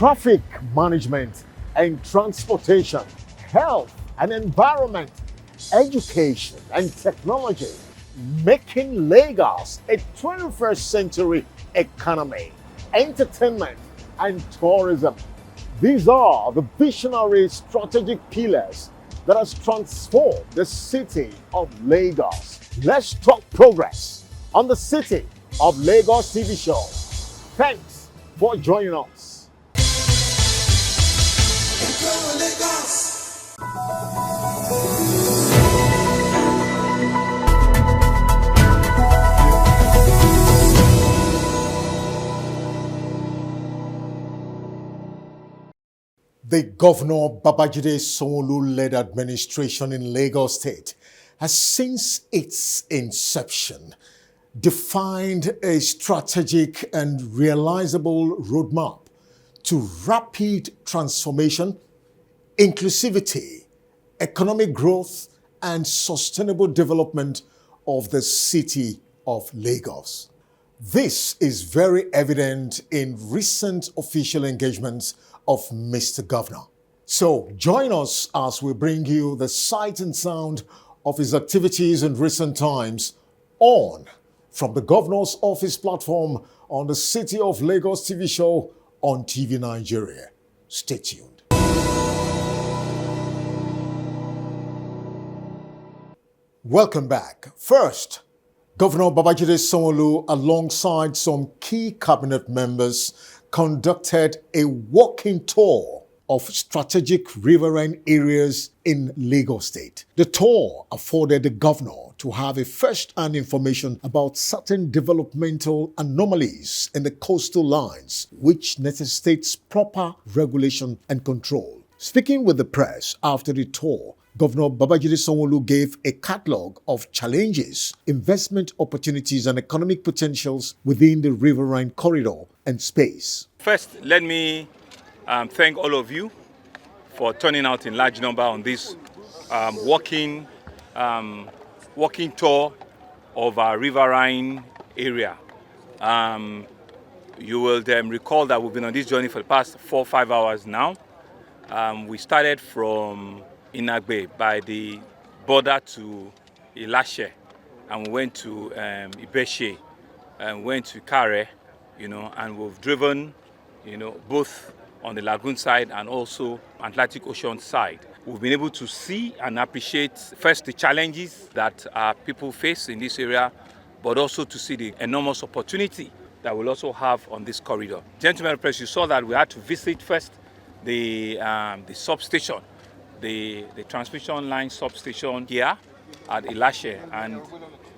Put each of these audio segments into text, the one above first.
traffic management and transportation, health and environment, education and technology, making Lagos a 21st century economy, entertainment and tourism. These are the visionary strategic pillars that has transformed the city of Lagos. Let's talk progress on the City of Lagos TV show. Thanks for joining us. The Governor Babajide Sanwo-Olu-led administration in Lagos State has, since its inception, defined a strategic and realizable roadmap to rapid transformation, inclusivity, economic growth, and sustainable development of the city of Lagos. This is very evident in recent official engagements of Mr. Governor. So join us as we bring you the sight and sound of his activities in recent times from the Governor's Office platform on the City of Lagos TV show on TV Nigeria. Stay tuned. Welcome back. First, Governor Babajide Sanwo-Olu, alongside some key cabinet members, conducted a walking tour of strategic riverine areas in Lagos State. The tour afforded the governor to have a first-hand information about certain developmental anomalies in the coastal lines, which necessitates proper regulation and control. Speaking with the press after the tour, Governor Babajide Sanwo-Olu gave a catalogue of challenges, investment opportunities, and economic potentials within the riverine corridor and space. First, let me thank all of you for turning out in large number on this walking tour of our riverine area. You will recall that we've been on this journey for the past 4 or 5 hours now. We started from Inagbe by the border to Ilashe, and we went to Ibeshe and went to Kare, and we've driven, both on the lagoon side and also Atlantic Ocean side. We've been able to see and appreciate first the challenges that our people face in this area, but also to see the enormous opportunity that we'll also have on this corridor. Gentlemen of the press, you saw that we had to visit first the substation, the transmission line substation here at Ilashe, and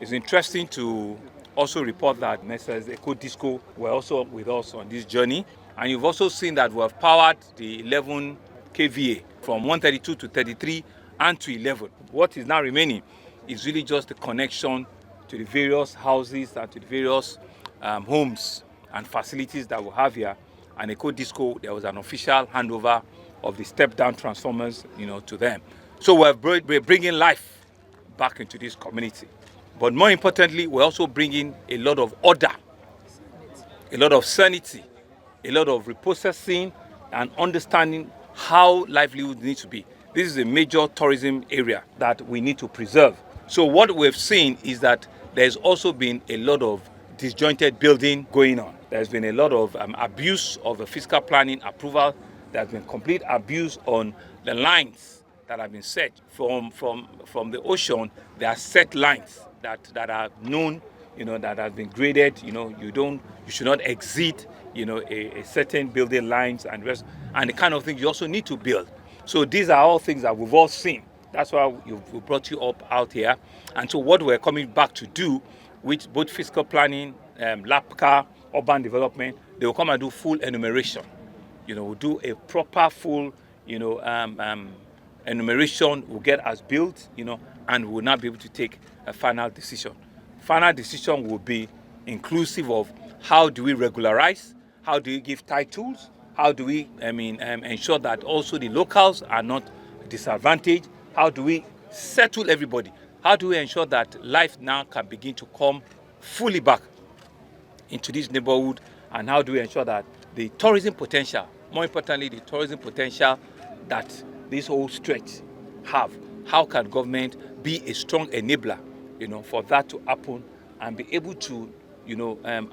it's interesting to also report that Messrs. Eco Disco were also with us on this journey, and you've also seen that we have powered the 11 kVA from 132 to 33 and to 11. What is now remaining is really just the connection to the various houses and to the various homes and facilities that we have here. And Eco Disco, there was an official handover of the step-down transformers, to them. So we're bringing life back into this community. But more importantly, we're also bringing a lot of order, a lot of sanity, a lot of reprocessing and understanding how livelihood needs to be. This is a major tourism area that we need to preserve. So what we've seen is that there's also been a lot of disjointed building going on. There's been a lot of abuse of the fiscal planning approval. There's been complete abuse on the lines that have been set from the ocean. There are set lines that are known, that have been graded. You should not exceed, a certain building lines and the kind of things you also need to build. So these are all things that we've all seen. That's why we brought you out here. And so what we're coming back to do with both fiscal planning, LAPCA, urban development, they will come and do full enumeration. We'll do a proper full, enumeration. We'll get as built, and we'll now be able to take a final decision. Final decision will be inclusive of how do we regularize, how do we give titles, how do we, ensure that also the locals are not disadvantaged, how do we settle everybody, how do we ensure that life now can begin to come fully back into this neighborhood, and how do we ensure that the tourism potential, more importantly, the tourism potential that this whole stretch have. How can government be a strong enabler, for that to happen and be able to,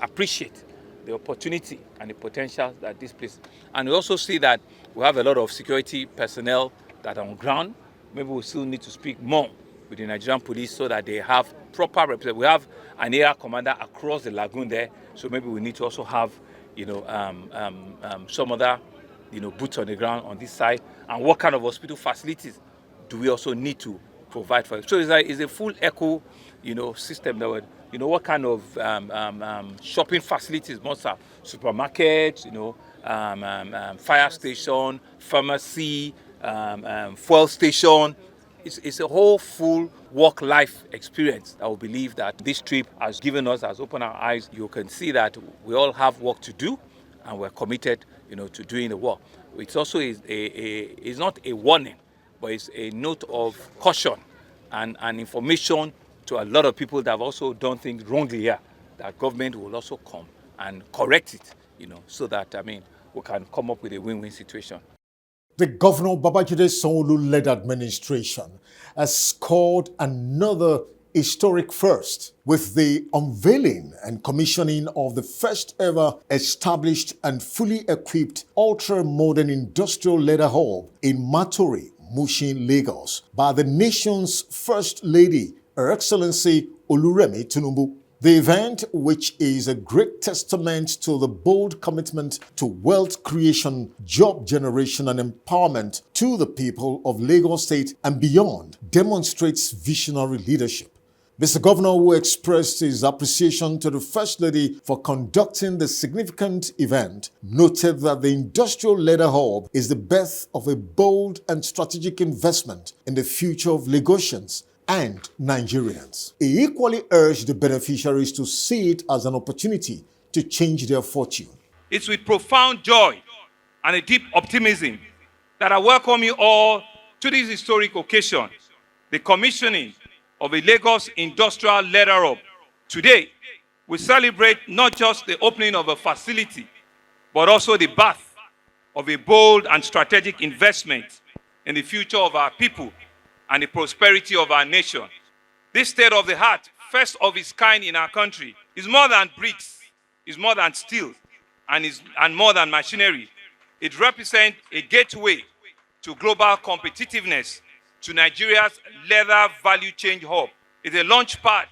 appreciate the opportunity and the potential that this place. And we also see that we have a lot of security personnel that are on ground. Maybe we still need to speak more with the Nigerian police so that they have proper representation. We have an area commander across the lagoon there, so maybe we need to also have, some other, boots on the ground on this side. And what kind of hospital facilities do we also need to provide for it? So it's a full eco, system that would, what kind of shopping facilities must have? Supermarkets, fire station, pharmacy, fuel station. It's a whole full work-life experience that we believe that this trip has given us, has opened our eyes. You can see that we all have work to do, and we're committed, to doing the work. It's also it's not a warning, but it's a note of caution and information to a lot of people that have also done things wrongly here, that government will also come and correct it, so that, we can come up with a win-win situation. The Governor Babajide Sanwo-Olu-led administration has scored another historic first with the unveiling and commissioning of the first ever established and fully equipped ultra-modern industrial leather hub in Matori, Mushin, Lagos by the nation's First Lady, Her Excellency Oluremi Tinubu. The event, which is a great testament to the bold commitment to wealth creation, job generation and empowerment to the people of Lagos State and beyond, demonstrates visionary leadership. Mr. Governor, who expressed his appreciation to the First Lady for conducting the significant event, noted that the Industrial Leather Hub is the birth of a bold and strategic investment in the future of Lagosians and Nigerians. He equally urged the beneficiaries to see it as an opportunity to change their fortune. It's with profound joy and a deep optimism that I welcome you all to this historic occasion, the commissioning of a Lagos Industrial Leather Hub. Today, we celebrate not just the opening of a facility, but also the birth of a bold and strategic investment in the future of our people and the prosperity of our nation. This state-of-the-art, first of its kind in our country, is more than bricks, is more than steel, and more than machinery. It represents a gateway to global competitiveness, to Nigeria's leather value chain hub. It's a launch pad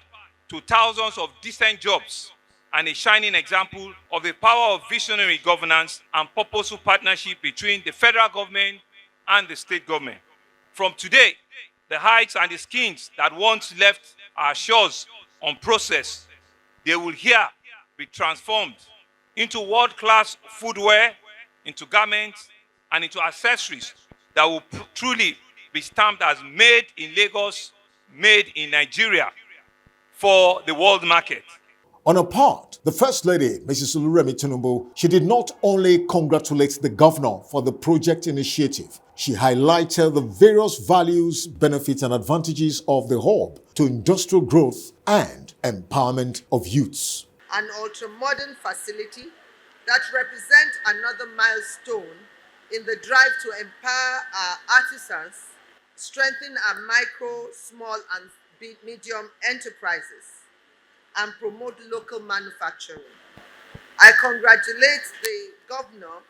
to thousands of decent jobs and a shining example of the power of visionary governance and purposeful partnership between the federal government and the state government. From today, the heights and the skins that once left our shores unprocessed, they will here be transformed into world-class footwear, into garments, and into accessories that will truly be stamped as made in Lagos, made in Nigeria for the world market. On her part, the First Lady, Mrs. Oluremi Tinubu, she did not only congratulate the governor for the project initiative, she highlighted the various values, benefits and advantages of the hub to industrial growth and empowerment of youths. An ultra-modern facility that represents another milestone in the drive to empower our artisans, strengthen our micro, small and medium enterprises, and promote local manufacturing. I congratulate the Governor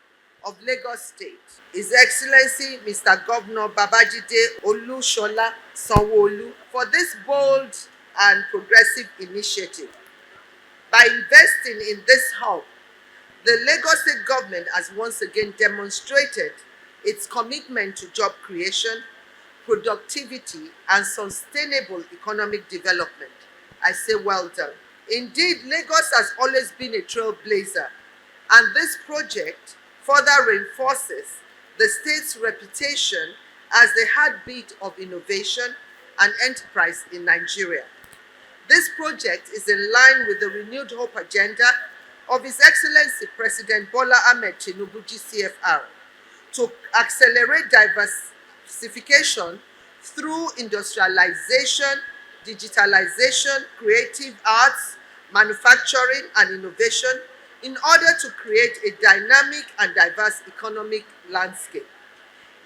of Lagos State, His Excellency Mr. Governor Babajide Olusola Sanwo-Olu, for this bold and progressive initiative. By investing in this hub, the Lagos State government has once again demonstrated its commitment to job creation, productivity, and sustainable economic development. I say well done. Indeed, Lagos has always been a trailblazer, and this project further reinforces the state's reputation as the heartbeat of innovation and enterprise in Nigeria. This project is in line with the renewed hope agenda of His Excellency President Bola Ahmed Tinubu GCFR to accelerate diversification through industrialization, digitalization, creative arts, manufacturing and innovation, in order to create a dynamic and diverse economic landscape.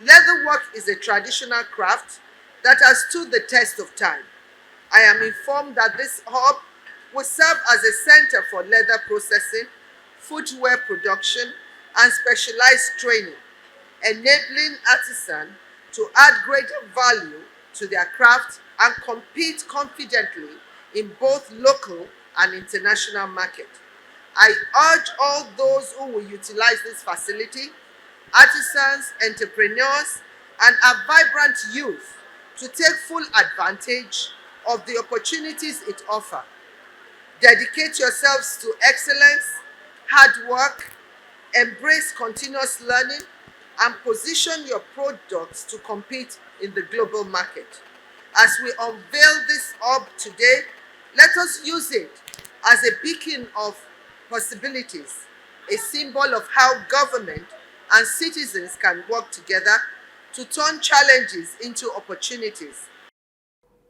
Leatherwork is a traditional craft that has stood the test of time. I am informed that this hub will serve as a center for leather processing, footwear production, and specialized training, enabling artisans to add greater value to their craft and compete confidently in both local and international markets. I urge all those who will utilize this facility, artisans, entrepreneurs, and our vibrant youth, to take full advantage of the opportunities it offers. Dedicate yourselves to excellence, hard work, embrace continuous learning, and position your products to compete in the global market. As we unveil this hub today, let us use it as a beacon of possibilities, a symbol of how government and citizens can work together to turn challenges into opportunities.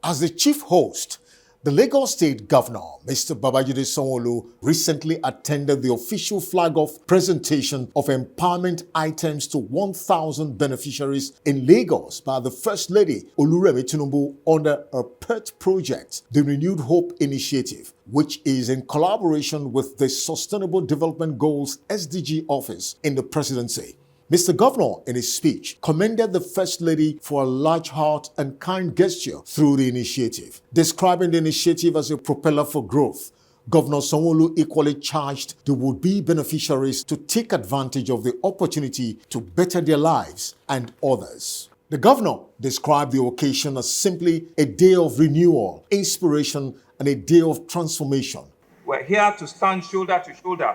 As the chief host, the Lagos State Governor, Mr. Babajide Sanwo-Olu, recently attended the official flag-off presentation of empowerment items to 1,000 beneficiaries in Lagos by the First Lady, Oluremi Tinubu, under a pet project, the Renewed Hope Initiative, which is in collaboration with the Sustainable Development Goals SDG Office in the Presidency. Mr. Governor, in his speech, commended the First Lady for a large heart and kind gesture through the initiative. Describing the initiative as a propeller for growth, Governor Sanwo-Olu equally charged the would-be beneficiaries to take advantage of the opportunity to better their lives and others. The governor described the occasion as simply a day of renewal, inspiration, and a day of transformation. We're here to stand shoulder to shoulder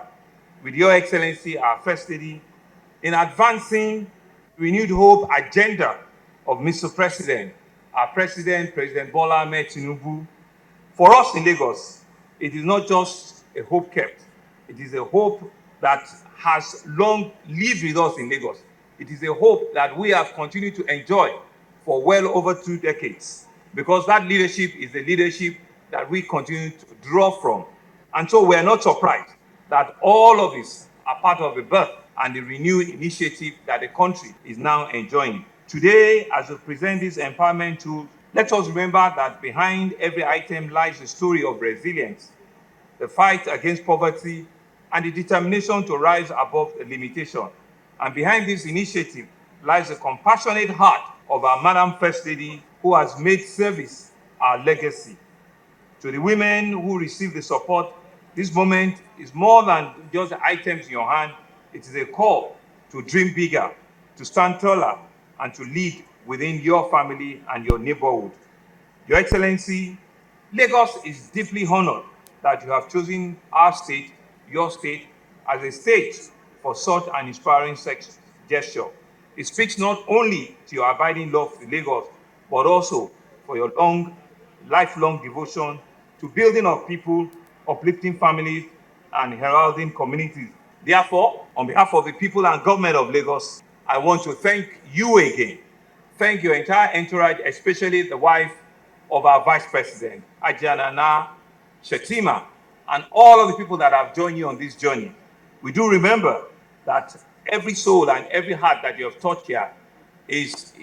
with Your Excellency, our First Lady, in advancing renewed hope agenda of Mr. President, our President, President Bola Ahmed Tinubu. For us in Lagos, it is not just a hope kept. It is a hope that has long lived with us in Lagos. It is a hope that we have continued to enjoy for well over 2 decades, because that leadership is the leadership that we continue to draw from. And so we are not surprised that all of this are part of the birth and the renewed initiative that the country is now enjoying. Today, as we present this empowerment tool, let us remember that behind every item lies a story of resilience, the fight against poverty, and the determination to rise above the limitation. And behind this initiative lies the compassionate heart of our Madam First Lady, who has made service our legacy. To the women who receive the support, this moment is more than just the items in your hand. It is a call to dream bigger, to stand taller, and to lead within your family and your neighborhood. Your Excellency, Lagos is deeply honored that you have chosen our state, your state, as a stage for such an inspiring gesture. It speaks not only to your abiding love for Lagos, but also for your lifelong devotion to building of people, uplifting families, and heralding communities. Therefore, on behalf of the people and government of Lagos, I want to thank you again. Thank your entire entourage, especially the wife of our Vice President, Ajanana Shetima, and all of the people that have joined you on this journey. We do remember that every soul and every heart that you have touched here is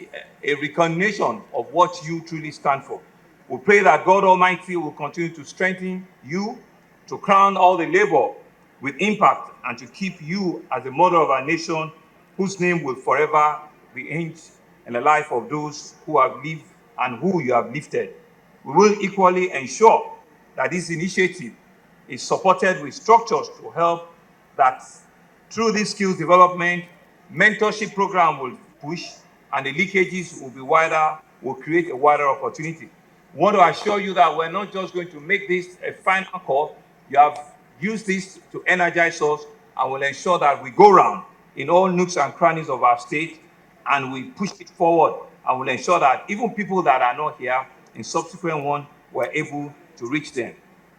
a recognition of what you truly stand for. We pray that God Almighty will continue to strengthen you, to crown all the labor with impact, and to keep you as a model of our nation, whose name will forever be inked in the life of those who have lived and who you have lifted. We will equally ensure that this initiative is supported with structures to help that through this skills development, mentorship program will push, and the leakages will be wider, will create a wider opportunity. We want to assure you that we're not just going to make this a final call. You have used this to energize us, and will ensure that we go round in all nooks and crannies of our state, and we push it forward, and will ensure that even people that are not here in subsequent one, we're able to reach them.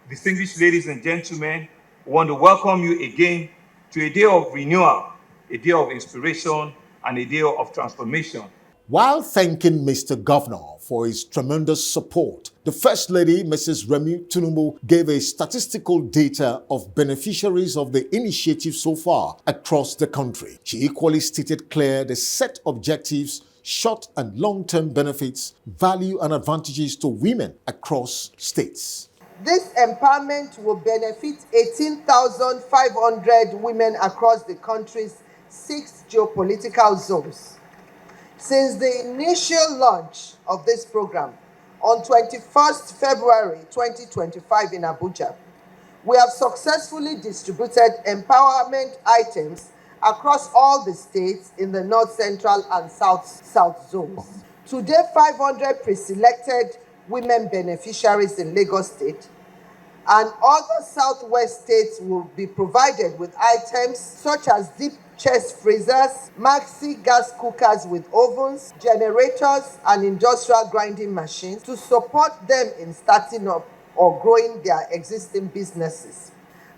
Distinguished ladies and gentlemen, we want to welcome you again to a day of renewal, a day of inspiration, and a day of transformation. While thanking Mr. Governor for his tremendous support, the First Lady, Mrs. Remi Tinubu, gave a statistical data of beneficiaries of the initiative so far across the country. She equally stated clear the set objectives, short and long-term benefits, value and advantages to women across states. This empowerment will benefit 18,500 women across the country's 6 geopolitical zones. Since the initial launch of this program on 21st February 2025 in Abuja, we have successfully distributed empowerment items across all the states in the North Central and South zones. Today, 500 pre-selected women beneficiaries in Lagos State and other Southwest states will be provided with items such as deep chest freezers, maxi gas cookers with ovens, generators, and industrial grinding machines to support them in starting up or growing their existing businesses.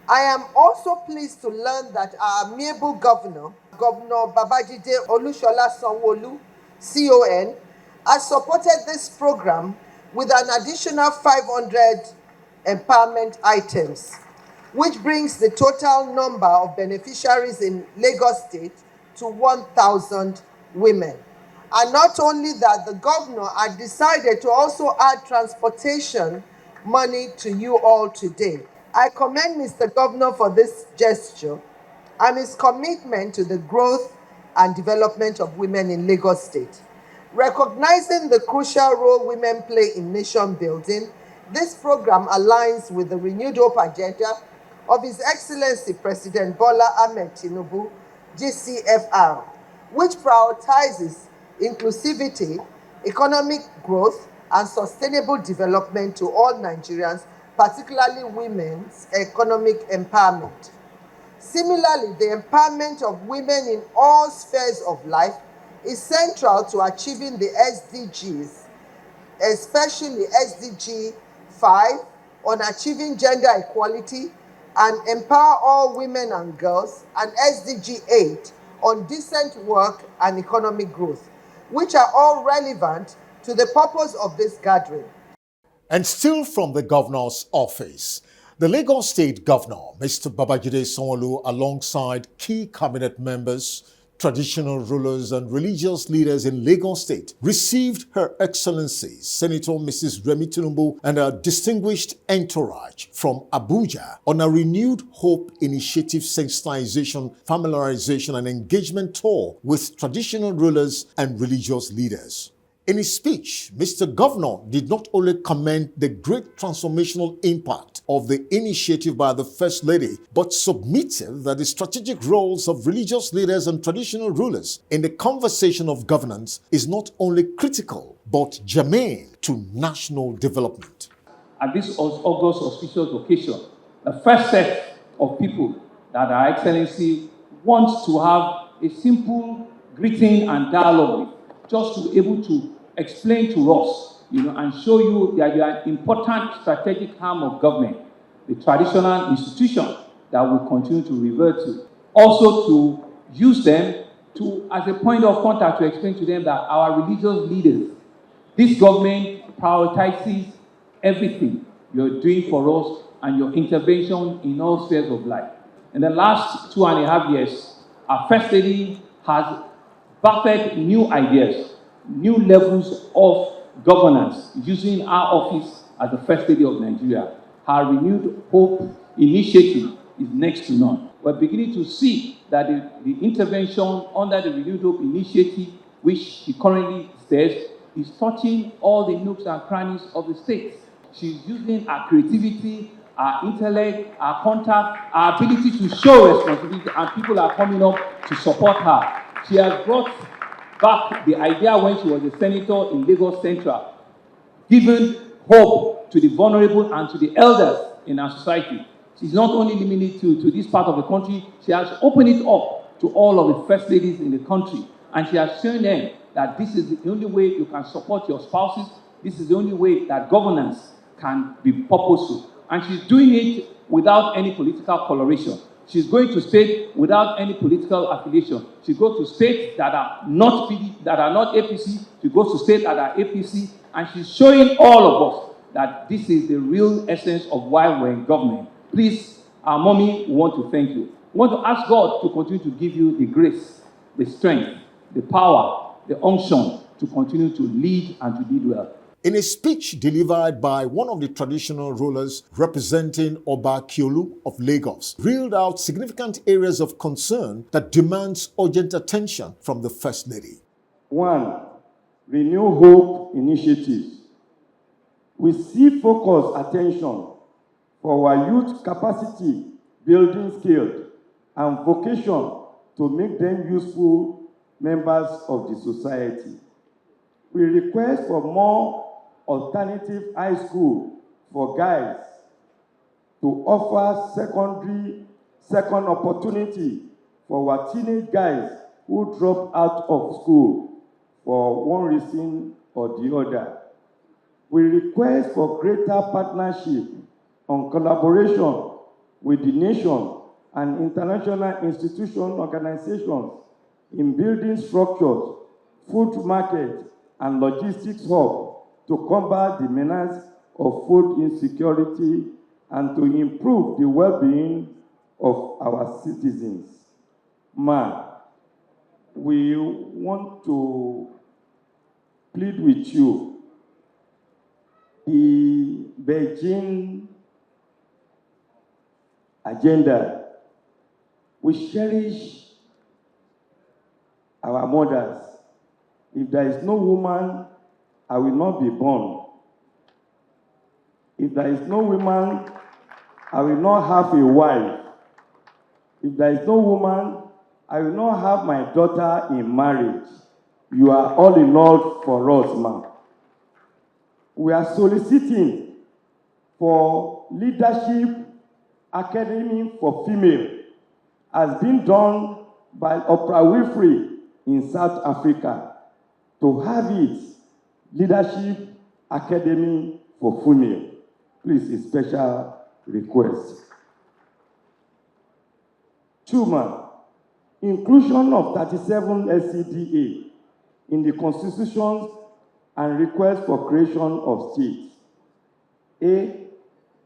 I am also pleased to learn that our amiable governor, Governor Babajide Olushola Sanwo-Olu, CON, has supported this program with an additional 500 empowerment items, which brings the total number of beneficiaries in Lagos State to 1,000 women. And not only that, the governor had decided to also add transportation money to you all today. I commend Mr. Governor for this gesture and his commitment to the growth and development of women in Lagos State. Recognizing the crucial role women play in nation building, this program aligns with the renewed hope agenda of His Excellency President Bola Ahmed Tinubu, GCFR, which prioritizes inclusivity, economic growth, and sustainable development to all Nigerians, particularly women's economic empowerment. Similarly, the empowerment of women in all spheres of life is central to achieving the SDGs, especially SDG 5 on achieving gender equality and empower all women and girls, and SDG 8 on decent work and economic growth, which are all relevant to the purpose of this gathering. And still from the governor's office, the Lagos State Governor, Mr. Babajide Sanwo-Olu, alongside key cabinet members, traditional rulers and religious leaders in Lagos State, received Her Excellency Senator Mrs. Remi Tinubu and her distinguished entourage from Abuja on a renewed Hope Initiative sensitization, familiarization and engagement tour with traditional rulers and religious leaders. In his speech, Mr. Governor did not only commend the great transformational impact of the initiative by the First Lady, but submitted that the strategic roles of religious leaders and traditional rulers in the conversation of governance is not only critical, but germane to national development. At this August auspicious occasion, the first set of people that Her Excellency wants to have a simple greeting and dialogue with, just to be able to explain to us, and show you that they are an important strategic arm of government, the traditional institution that we continue to revert to. Also to use them as a point of contact to explain to them that our religious leaders, this government prioritizes everything you're doing for us and your intervention in all spheres of life. In the last 2.5 years, our First Lady has birthed new ideas, new levels of governance using our office as the First Lady of Nigeria. Her renewed Hope Initiative is next to none. We're beginning to see that the intervention under the renewed Hope Initiative, which she currently says, is touching all the nooks and crannies of the state. She's using her creativity, our intellect, our contact, our ability to show responsibility, and people are coming up to support her. She has brought back the idea when she was a senator in Lagos Central, giving hope to the vulnerable and to the elders in our society. She's not only limited to this part of the country, she has opened it up to all of the first ladies in the country. And she has shown them that this is the only way you can support your spouses. This is the only way that governance can be purposeful. And she's doing it without any political coloration. She's going to states without any political affiliation. She goes to states that are not APC. She goes to states that are APC, and she's showing all of us that this is the real essence of why we're in government. Please, our mommy, we want to thank you. We want to ask God to continue to give you the grace, the strength, the power, the unction to continue to lead and to lead well. In a speech delivered by one of the traditional rulers representing Oba Kiolu of Lagos, reeled out significant areas of concern that demands urgent attention from the First Lady. 1. Renew Hope initiatives. We see focused attention for our youth capacity building skills and vocation to make them useful members of the society. We request for more alternative high school for guys to offer second opportunity for our teenage guys who drop out of school for one reason or the other. We request for greater partnership on collaboration with the nation and international institution organizations in building structures, food market, and logistics hub to combat the menace of food insecurity and to improve the well-being of our citizens. We want to plead with you. The Beijing agenda, we cherish our mothers. If there is no woman, I will not be born. If there is no woman, I will not have a wife. If there is no woman, I will not have my daughter in marriage. You are all in all for us, ma'am. We are soliciting for leadership academy for female, as been done by Oprah Winfrey in South Africa, to have it leadership academy for female. Please, a special request. 2, inclusion of 37 SCDA in the constitutions and request for creation of states. A,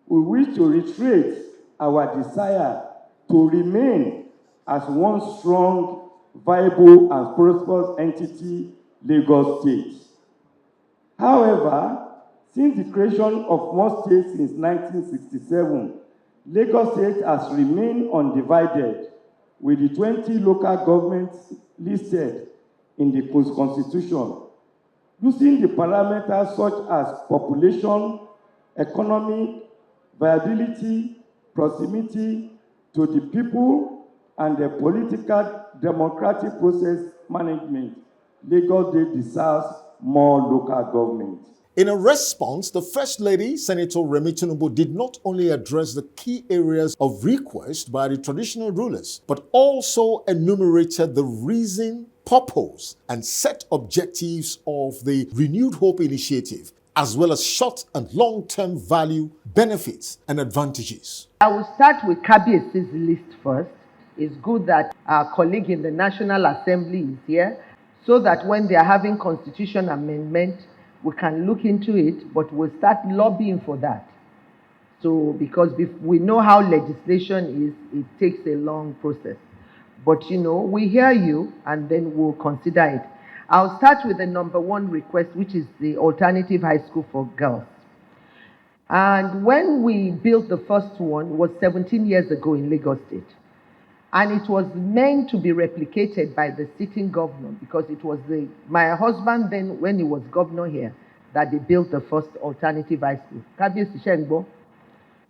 we wish to reiterate our desire to remain as one strong, viable, and prosperous entity, Lagos State. However, since the creation of more states since 1967, Lagos State has remained undivided, with the 20 local governments listed in the Constitution, using the parameters such as population, economic, viability, proximity to the people, and the political democratic process management. Lagos State deserves more local government. In a response, the First Lady, Senator Remi Tinubu, did not only address the key areas of request by the traditional rulers, but also enumerated the reason, purpose, and set objectives of the Renewed Hope initiative, as well as short and long-term value, benefits, and advantages. I will start with Kabiesi's list first. It's good that our colleague in the National Assembly is here, so that when they are having constitution amendment, we can look into it, but we'll start lobbying for that. So, because we know how legislation is, it takes a long process. But we hear you, and then we'll consider it. I'll start with the number 1 request, which is the alternative high school for girls. And when we built the first one, it was 17 years ago in Lagos State. And it was meant to be replicated by the sitting governor, because it was my husband then, when he was governor here, that they built the first alternative high school. Kabiesi Shengbo.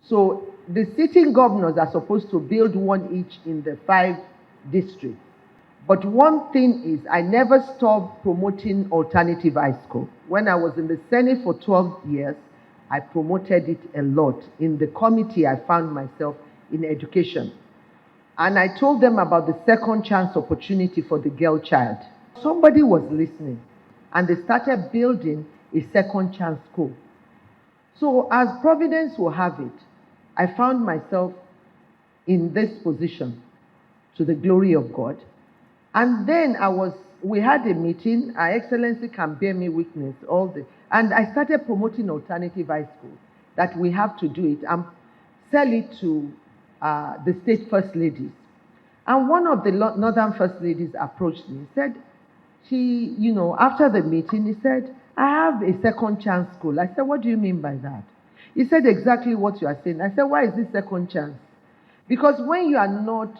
So the sitting governors are supposed to build one each in the 5 districts. But one thing is, I never stopped promoting alternative high school. When I was in the Senate for 12 years, I promoted it a lot. In the committee, I found myself in education. And I told them about the second chance opportunity for the girl child. Somebody was listening, and they started building a second chance school. So as Providence will have it, I found myself in this position to the glory of God. And then we had a meeting, Her Excellency can bear me witness, and I started promoting alternative high school, that we have to do it and sell it to the state first ladies. And one of the northern first ladies approached me, said, after the meeting, he said, I have a second chance school. I said, what do you mean by that? He said exactly what you are saying. I said, why is this second chance? Because when you are not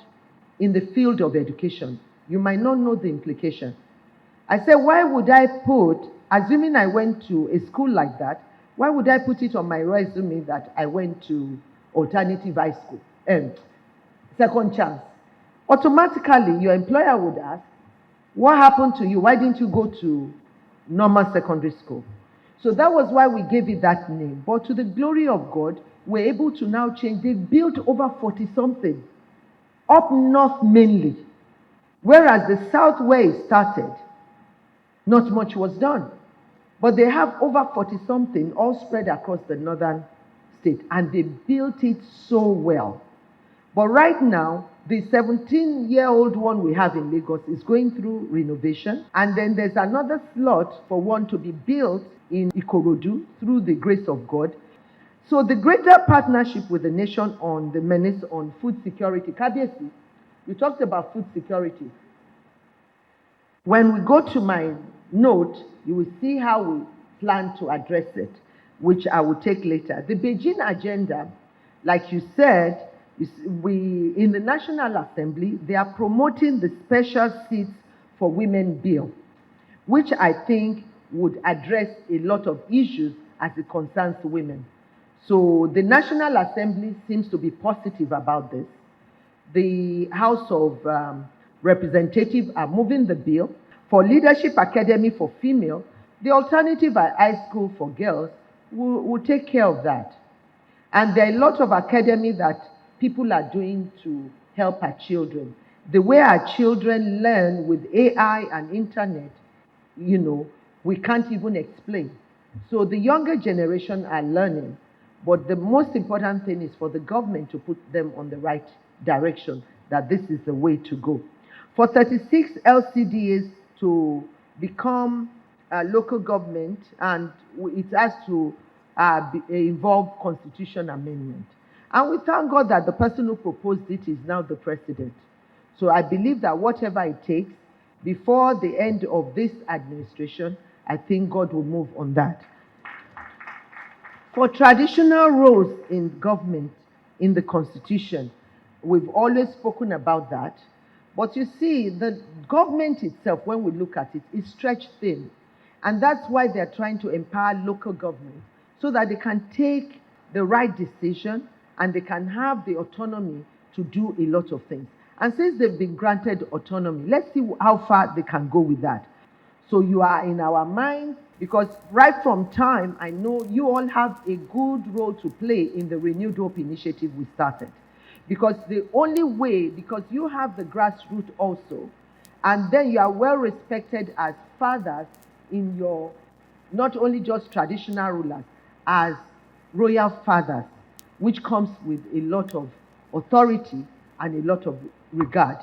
in the field of education, you might not know the implication. I said, why would I assuming I went to a school like that, why would I put it on my resume that I went to alternative high school, second chance? Automatically, your employer would ask, what happened to you? Why didn't you go to normal secondary school? So that was why we gave it that name. But to the glory of God, we're able to now change. They've built over 40-something, up north mainly. Whereas the south where it started, not much was done. But they have over 40-something all spread across the northern state. And they built it so well. But right now, the 17-year-old one we have in Lagos is going through renovation. And then there's another slot for one to be built in Ikorodu through the grace of God. So the greater partnership with the nation on the menace on food security. Kabiyesi, you talked about food security. When we go to my note, you will see how we plan to address it, which I will take later. The Beijing agenda, like you said, in the National Assembly, they are promoting the special seats for women bill, which I think would address a lot of issues as it concerns women. So the National Assembly seems to be positive about this. The House of Representatives are moving the bill. For Leadership Academy for female, the alternative high school for girls will take care of that. And there are a lot of academy that people are doing to help our children. The way our children learn with AI and internet, we can't even explain. So the younger generation are learning, but the most important thing is for the government to put them on the right direction, that this is the way to go. For 36 LCDAs to become a local government, and it has to involve constitution amendment. And we thank God that the person who proposed it is now the president. So I believe that whatever it takes, before the end of this administration, I think God will move on that. For traditional roles in government, in the constitution, we've always spoken about that. But you see, the government itself, when we look at it, is stretched thin. And that's why they're trying to empower local government so that they can take the right decision and they can have the autonomy to do a lot of things. And since they've been granted autonomy, let's see how far they can go with that. So you are in our minds, because right from time, I know you all have a good role to play in the Renewed Hope initiative we started. Because the only way, because you have the grassroots also, and then you are well respected as fathers in your, not only just traditional rulers, as royal fathers, which comes with a lot of authority and a lot of regard.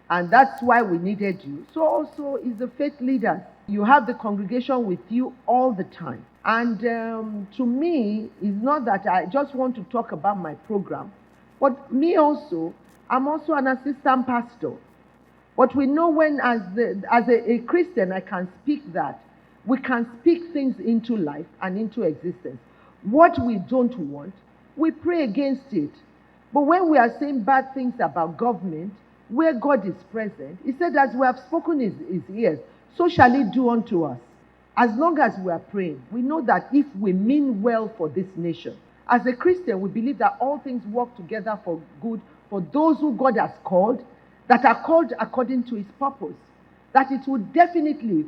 And that's why we needed you. So also is the faith leaders. You have the congregation with you all the time. And to me, it's not that I just want to talk about my program, but me also, I'm also an assistant pastor. But we know when, as a Christian, I can speak that. We can speak things into life and into existence. What we don't want, we pray against it. But when we are saying bad things about government, where God is present, he said, as we have spoken his ears, so shall he do unto us. As long as we are praying, we know that if we mean well for this nation, as a Christian, we believe that all things work together for good for those who God has called, that are called according to his purpose, that it will definitely,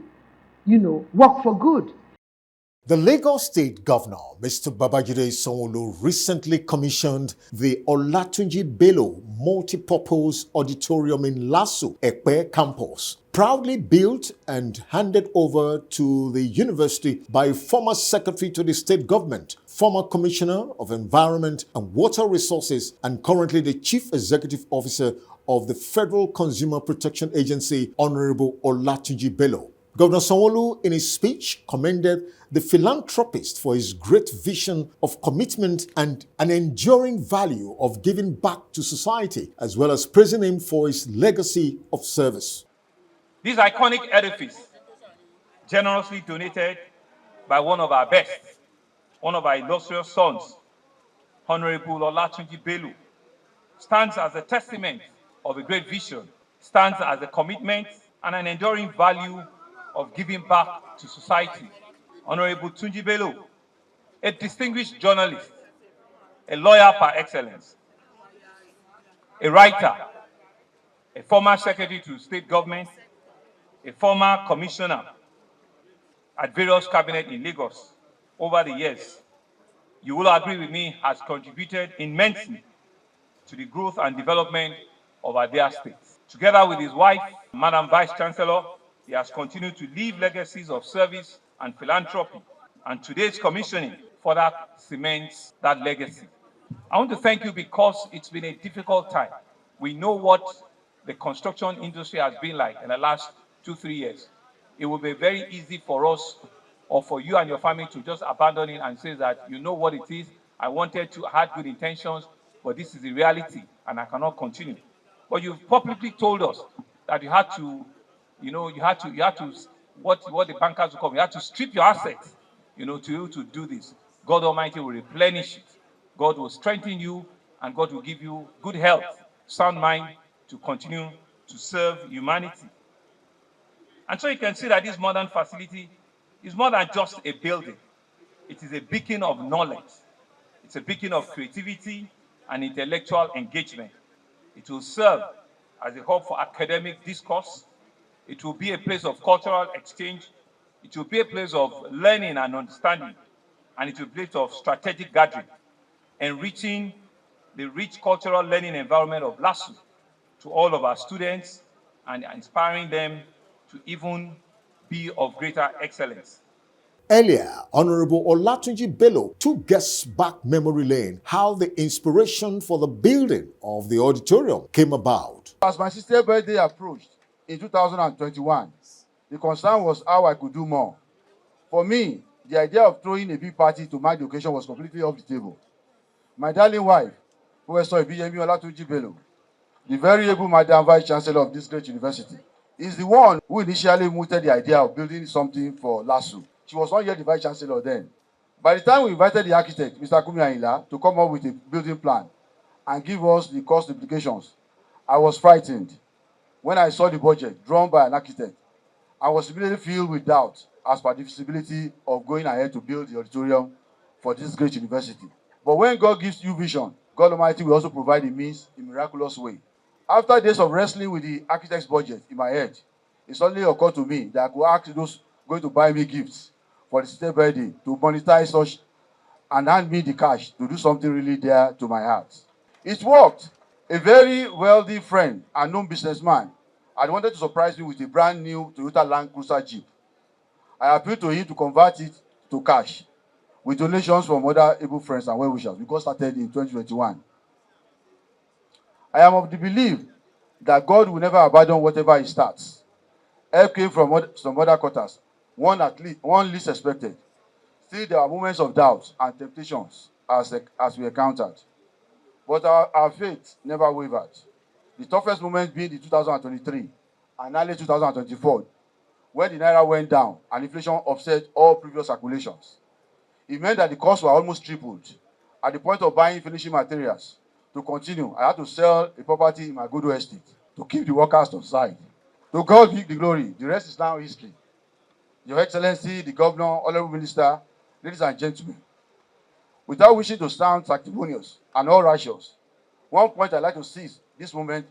work for good. The Lagos State Governor, Mr. Babajide Sanwo-Olu, recently commissioned the Olatunji Bello Multipurpose Auditorium in Lasu, Epe campus, proudly built and handed over to the university by former Secretary to the State Government, former Commissioner of Environment and Water Resources, and currently the Chief Executive Officer of the Federal Consumer Protection Agency, Honorable Olatunji Bello. Governor Sanwo-Olu, in his speech, commended the philanthropist for his great vision of commitment and an enduring value of giving back to society, as well as praising him for his legacy of service. This iconic edifice, generously donated by one of our best, one of our illustrious sons, Honorable Olatunji Bello, stands as a testament of a great vision, stands as a commitment and an enduring value of giving back to society. Honorable Tunji Bello, a distinguished journalist, a lawyer par excellence, a writer, a former secretary to state government, a former commissioner at various cabinets in Lagos over the years, you will agree with me, has contributed immensely to the growth and development of our dear state. Together with his wife, Madam Vice Chancellor, he has continued to leave legacies of service and philanthropy, and today's commissioning further cements that legacy. I want to thank you because it's been a difficult time. We know what the construction industry has been like in the last 2-3 years. It will be very easy for us or for you and your family to just abandon it and say that you know what it is. I had good intentions, but this is the reality and I cannot continue. But you've publicly told us that you had to, what the bankers will call, you had to strip your assets, to do this. God Almighty will replenish it. God will strengthen you and God will give you good health, sound mind to continue to serve humanity. And so you can see that this modern facility is more than just a building. It is a beacon of knowledge. It's a beacon of creativity and intellectual engagement. It will serve as a hub for academic discourse. It will be a place of cultural exchange. It will be a place of learning and understanding. And it will be a place of strategic gathering, enriching the rich cultural learning environment of LASU to all of our students and inspiring them to even be of greater excellence. Earlier, Honorable Olatunji Bello took guests back memory lane how the inspiration for the building of the auditorium came about. As my sister's birthday approached in 2021, the concern was how I could do more. For me, the idea of throwing a big party to mark the occasion was completely off the table. My darling wife, Professor Ibiyemi Olatunji Bello, the very able Madam Vice Chancellor of this great university, is the one who initially mooted the idea of building something for LASU. She was not yet the Vice Chancellor then. By the time we invited the architect, Mr. Kumi Ayinla, to come up with a building plan and give us the cost implications, I was frightened. When I saw the budget drawn by an architect, I was immediately filled with doubt as per the feasibility of going ahead to build the auditorium for this great university. But when God gives you vision, God Almighty will also provide the means in a miraculous way. After days of wrestling with the architect's budget in my head, it suddenly occurred to me that I could ask those going to buy me gifts for the sister's birthday to monetize such and hand me the cash to do something really dear to my heart. It worked. A very wealthy friend and known businessman had wanted to surprise me with a brand new Toyota Land Cruiser Jeep. I appealed to him to convert it to cash with donations from other able friends and well-wishers. We got started in 2021. I am of the belief that God will never abandon whatever he starts. Help came from some other quarters, one least expected. Still, there are moments of doubt and temptations as we encountered. But our faith never wavered. The toughest moment being the 2023 and early 2024, when the Naira went down and inflation offset all previous calculations. It meant that the costs were almost tripled. At the point of buying finishing materials, to continue, I had to sell a property in my Godo estate to keep the workers on side. To God be the glory. The rest is now history. Your Excellency, the Governor, Honorable Minister, ladies and gentlemen, without wishing to sound sanctimonious and all righteous, one point I'd like to seize this moment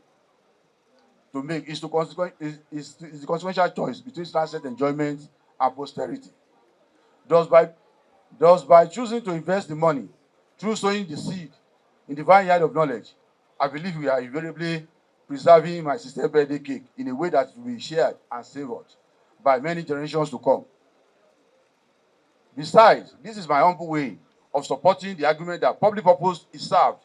to make is the consequential choice between transient enjoyment and posterity. Thus, by Thus, by choosing to invest the money through sowing the seed in the vineyard of knowledge, I believe we are invariably preserving my sister's birthday cake in a way that will be shared and savored by many generations to come. Besides, this is my humble way of supporting the argument that public purpose is served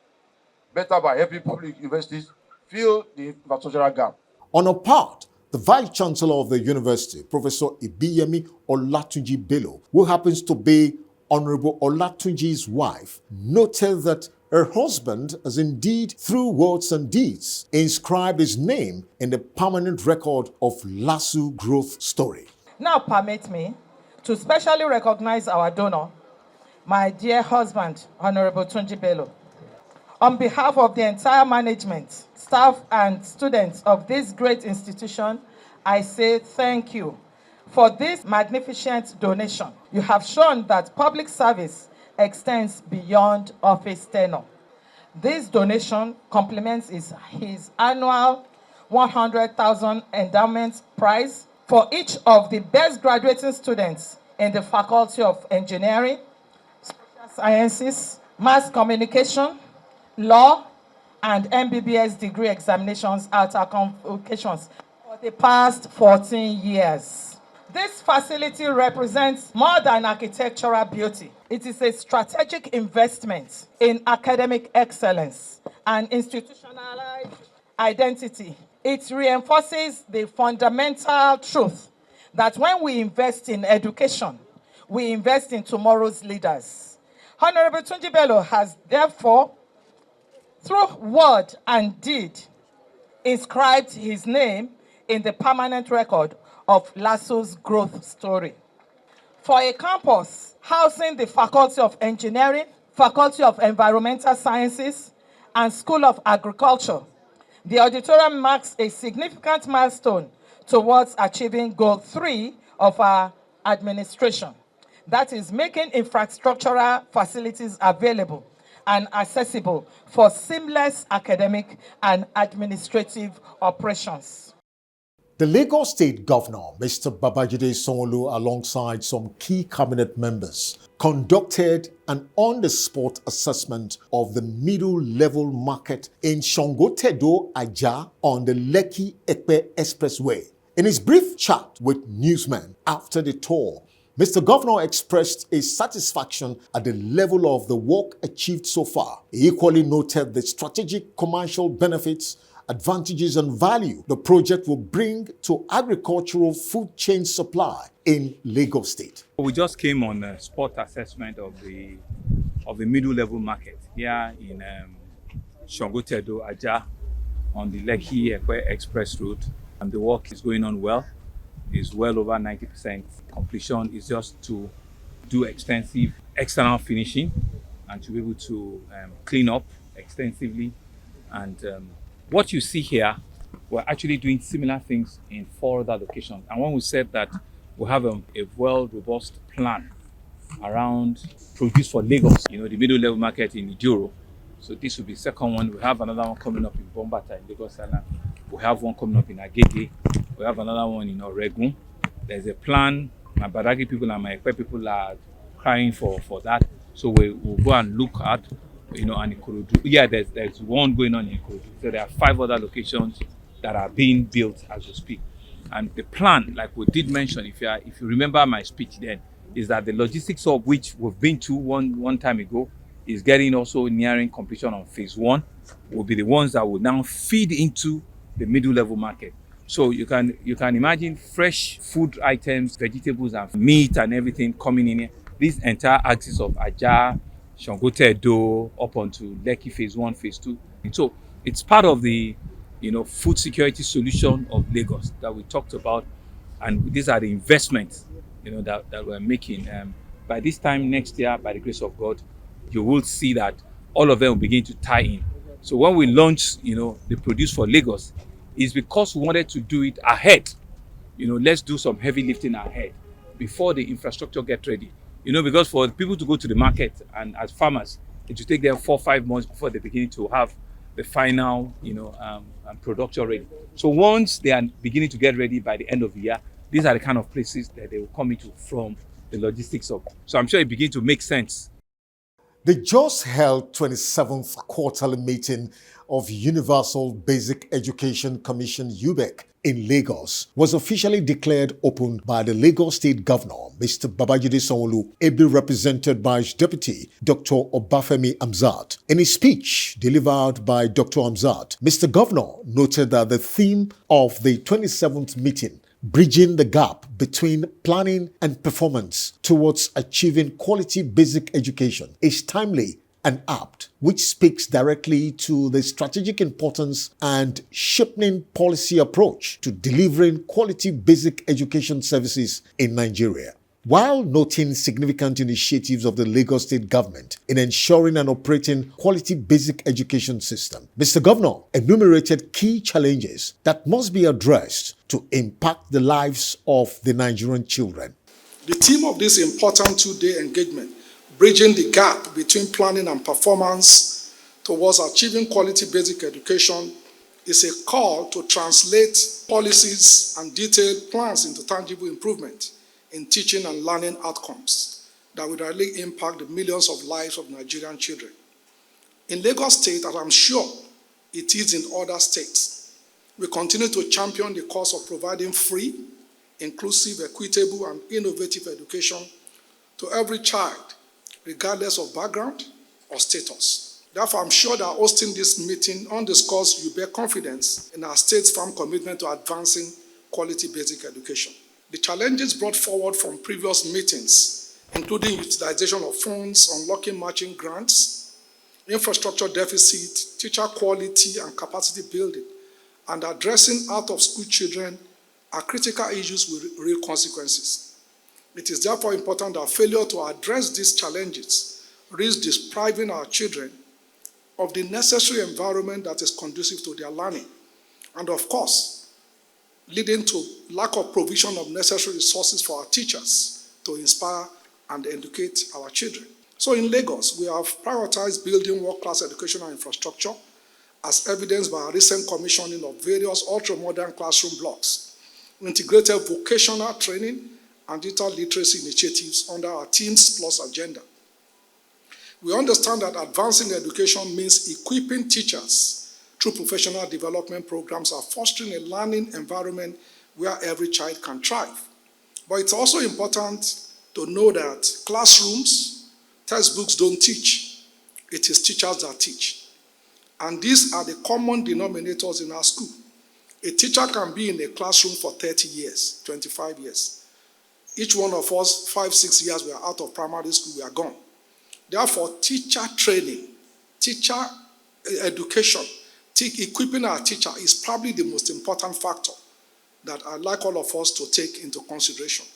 better by helping public universities fill the infrastructural gap. On a part, the Vice Chancellor of the university, Professor Ibiyemi Olatunji Bello, who happens to be Honorable Olatunji's wife, noted that her husband has indeed, through words and deeds, inscribed his name in the permanent record of LASU growth story. Now permit me to specially recognize our donor, my dear husband, Honorable Tunji Bello. On behalf of the entire management, staff, and students of this great institution, I say thank you for this magnificent donation. You have shown that public service extends beyond office tenure. This donation complements his annual 100,000 endowment prize for each of the best graduating students in the Faculty of Engineering, Social Sciences, Mass Communication, Law, and MBBS degree examinations at our convocations for the past 14 years. This facility represents more than architectural beauty. It is a strategic investment in academic excellence and institutionalized identity. It reinforces the fundamental truth that when we invest in education, we invest in tomorrow's leaders. Honorable Tunji Bello has therefore, through word and deed, inscribed his name in the permanent record of LASU's growth story. For a campus housing the Faculty of Engineering, Faculty of Environmental Sciences, and School of Agriculture, the auditorium marks a significant milestone towards achieving Goal 3 of our administration. That is making infrastructural facilities available and accessible for seamless academic and administrative operations. The Lagos State Governor, Mr. Babajide Sanwo-Olu, alongside some key cabinet members, conducted an on-the-spot assessment of the middle-level market in Otedola, Ajah on the Lekki-Epe Expressway. In his brief chat with newsmen after the tour, Mr. Governor expressed his satisfaction at the level of the work achieved so far. He equally noted the strategic commercial benefits, advantages, and value the project will bring to agricultural food chain supply in Lagos State. We just came on a spot assessment of the middle level market here in Otedola, Ajah on the Lekki-Epe Express route, and the work is going on well. Is well over 90% completion. Is just to do extensive external finishing and to be able to clean up extensively. And what you see here, we're actually doing similar things in 4 other locations. And when we said that we have a well robust plan around produce for Lagos, the middle level market in Idoro. So this will be the second one. We have another one coming up in Bombata in Lagos Island. We have one coming up in Agege. We have another one in Oregun. There's a plan. My Badagi people and my Ekpe people are crying for that. So we'll go and look at, and Ikorodu. Yeah, there's one going on in Ikorodu. So there are 5 other locations that are being built as we speak. And the plan, like we did mention, if you remember my speech then, is that the logistics of which we've been to one time ago is getting also nearing completion on phase 1. Will be the ones that will now feed into the middle level market. So you can imagine fresh food items, vegetables and meat and everything coming in here. This entire axis of Ajah, Otedola, up onto Lekki phase 1, phase 2. And so it's part of the food security solution of Lagos that we talked about, and these are the investments that we're making. By this time next year, by the grace of God, you will see that all of them will begin to tie in. So when we launch, the Produce for Lagos, is because we wanted to do it ahead. Let's do some heavy lifting ahead before the infrastructure get ready. Because for people to go to the market and as farmers, it will take them 4-5 months before they begin to have the final, production ready. So once they are beginning to get ready by the end of the year, these are the kind of places that they will come into from the logistics of. So I'm sure it begins to make sense. The just held 27th quarterly meeting of Universal Basic Education Commission UBEC in Lagos was officially declared open by the Lagos State Governor, Mr. Babajide Sanwo-Olu, ably represented by his deputy, Dr. Obafemi Hamzat. In his speech delivered by Dr. Hamzat, Mr. Governor noted that the theme of the 27th meeting, bridging the gap between planning and performance towards achieving quality basic education, is timely and apt, which speaks directly to the strategic importance and shaping policy approach to delivering quality basic education services in Nigeria. While noting significant initiatives of the Lagos State government in ensuring and operating quality basic education system, Mr. Governor enumerated key challenges that must be addressed to impact the lives of the Nigerian children. The theme of this important two-day engagement, bridging the gap between planning and performance towards achieving quality basic education, is a call to translate policies and detailed plans into tangible improvement in teaching and learning outcomes that will directly impact the millions of lives of Nigerian children. In Lagos State, as I'm sure it is in other states, we continue to champion the cause of providing free, inclusive, equitable, and innovative education to every child, regardless of background or status. Therefore, I'm sure that hosting this meeting underscores UBEC confidence in our state's firm commitment to advancing quality basic education. The challenges brought forward from previous meetings, including utilization of funds, unlocking matching grants, infrastructure deficit, teacher quality and capacity building, and addressing out-of-school children are critical issues with real consequences. It is therefore important that failure to address these challenges risks depriving our children of the necessary environment that is conducive to their learning, and of course, leading to lack of provision of necessary resources for our teachers to inspire and educate our children. So in Lagos, we have prioritized building world-class educational infrastructure as evidenced by our recent commissioning of various ultra-modern classroom blocks, integrated vocational training and digital literacy initiatives under our Teams Plus agenda. We understand that advancing education means equipping teachers through professional development programs are fostering a learning environment where every child can thrive. But it's also important to know that classrooms, textbooks don't teach. It is teachers that teach. And these are the common denominators in our school. A teacher can be in a classroom for 30 years, 25 years. Each one of us, 5, 6 years, we are out of primary school, we are gone. Therefore, teacher training, teacher education, equipping our teacher is probably the most important factor that I'd like all of us to take into consideration.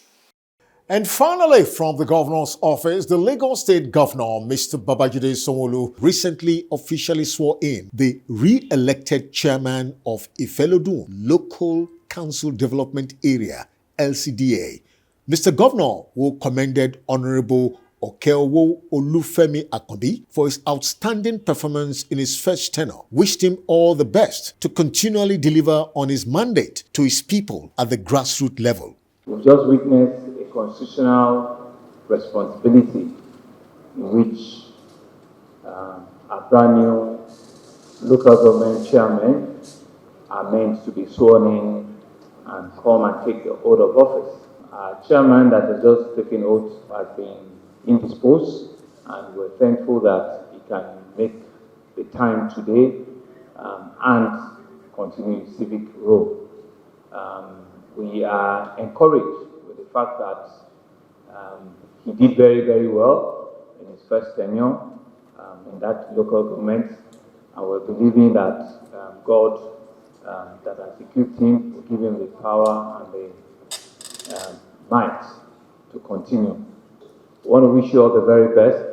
And finally, from the governor's office, the Lagos State Governor, Mr. Babajide Sanwo-Olu, recently officially swore in the re-elected chairman of Ifelodun Local Council Development Area, LCDA. Mr. Governor, who commended Honorable Okeowo Olufemi Akanbi for his outstanding performance in his first tenure, wished him all the best to continually deliver on his mandate to his people at the grassroots level. We've just witnessed a constitutional responsibility in which a brand new local government chairmen are meant to be sworn in and come and take the oath of office. Our chairman that has just taken oath has been indisposed, and we're thankful that he can make the time today and continue his civic role. We are encouraged with the fact that he did very, very well in his first tenure in that local government, and we're believing that God that has equipped him will give him the power and the might to continue. I want to wish you all the very best.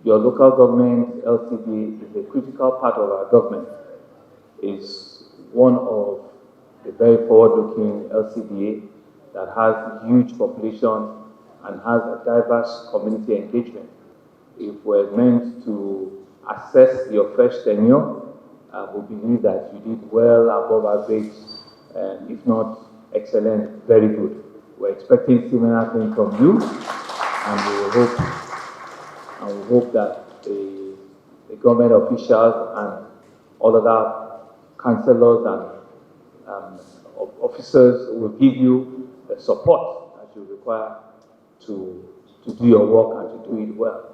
Your local government LCD is a critical part of our government. It's one of the very forward-looking LCDA that has a huge population and has a diverse community engagement. If we're meant to assess your first tenure, we believe that you did well above average, and if not excellent, very good. We're expecting similar things from you. and we hope that the government officials and all other councillors and officers will give you the support that you require to do your work and to do it well.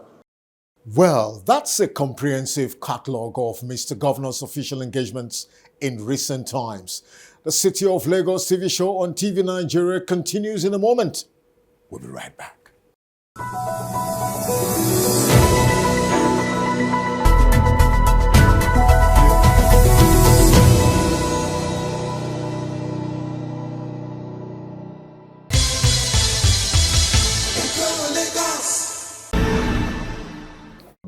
Well, that's a comprehensive catalogue of Mr. Governor's official engagements in recent times. The City of Lagos TV show on TV Nigeria continues in a moment. We'll be right back.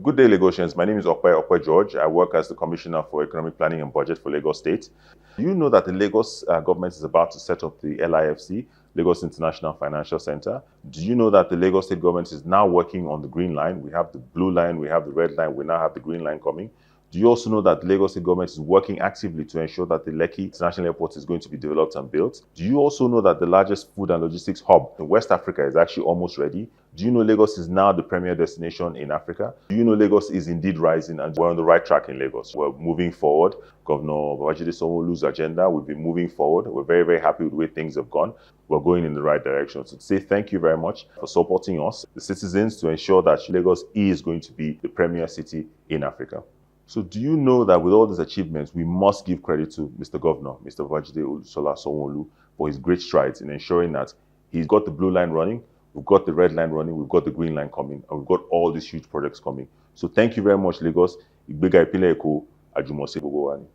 Good day, Lagosians. My name is Ope George. I work as the Commissioner for Economic Planning and Budget for Lagos State. You know that the Lagos government is about to set up the LIFC, Lagos International Financial Center. Do you know that the Lagos State government is now working on the green line? We have the blue line, we have the red line, we now have the green line coming. Do you also know that the Lagos State government is working actively to ensure that the Lekki International Airport is going to be developed and built? Do you also know that the largest food and logistics hub in West Africa is actually almost ready? Do you know Lagos is now the premier destination in Africa? Do you know Lagos is indeed rising and we're on the right track in Lagos? We're moving forward. Governor Babajide Sanwo-Olu's agenda, we've been moving forward. We're very, very happy with the way things have gone. We're going in the right direction. So to say thank you very much for supporting us, the citizens, to ensure that Lagos is going to be the premier city in Africa. So do you know that with all these achievements, we must give credit to Mr. Governor, Mr. Babajide Sanwo-Olu, for his great strides in ensuring that he's got the blue line running, we've got the red line running, we've got the green line coming, and we've got all these huge projects coming. So thank you very much, Lagos. Igbega Ipinle Eko, Ajumose gbogbo wa ni.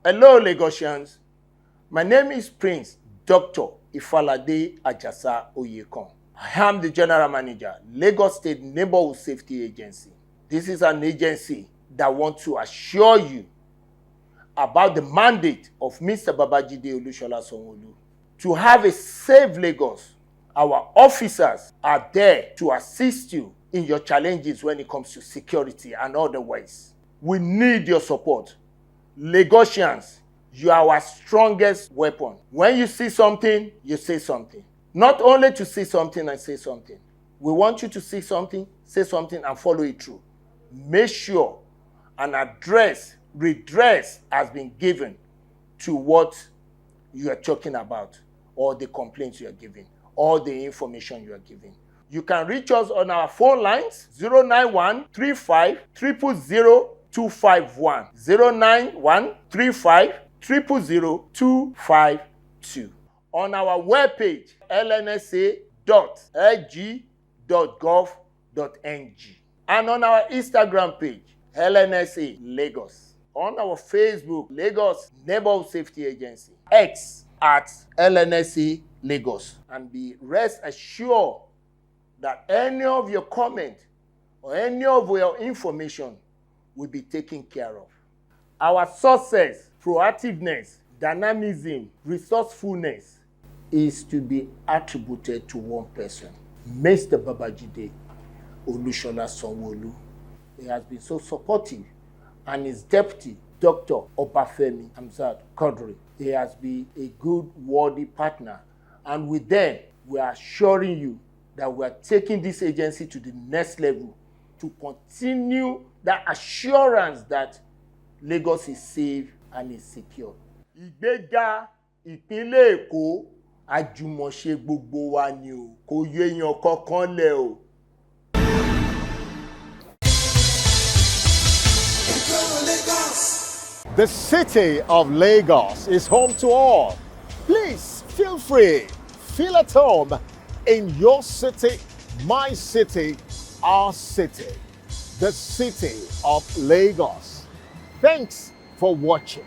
Hello, Lagosians. My name is Prince Dr. Ifalade Ajasa Oyekon. I am the General Manager, Lagos State Neighborhood Safety Agency. This is an agency that wants to assure you about the mandate of Mr. Babajide Olushola Sanwo-Olu to have a safe Lagos. Our officers are there to assist you in your challenges when it comes to security and otherwise. We need your support. Lagosians, you are our strongest weapon. When you see something, you say something. Not only to see something and say something. We want you to see something, say something, and follow it through. Make sure an redress has been given to what you are talking about, or the complaints you are giving, or the information you are giving. You can reach us on our phone lines 091 35 000 251, 091 35 000 252. On our webpage, lnsa.lg.gov.ng, and on our Instagram page, LNSA Lagos. On our Facebook, Lagos Neighborhood Safety Agency, X at LNSA Lagos. And be rest assured that any of your comment or any of your information will be taken care of. Our success, proactiveness, dynamism, resourcefulness is to be attributed to one person, Mr. Babajide Olushola Sanwo-Olu. He has been so supportive, and his deputy, Dr. Obafemi Hamzat Quadri, he has been a good, worthy partner. And with them, we are assuring you that we are taking this agency to the next level to continue that assurance that Lagos is safe and is secure. Ìgbéga ìpínlẹ̀ Èkó, àjùmọ̀ṣe gbogbo wa ni o, kò yé èèyàn kankan lẹ̀ o. The city of Lagos is home to all. Please feel free, feel at home in your city, my city, our city, the city of Lagos. Thanks for watching.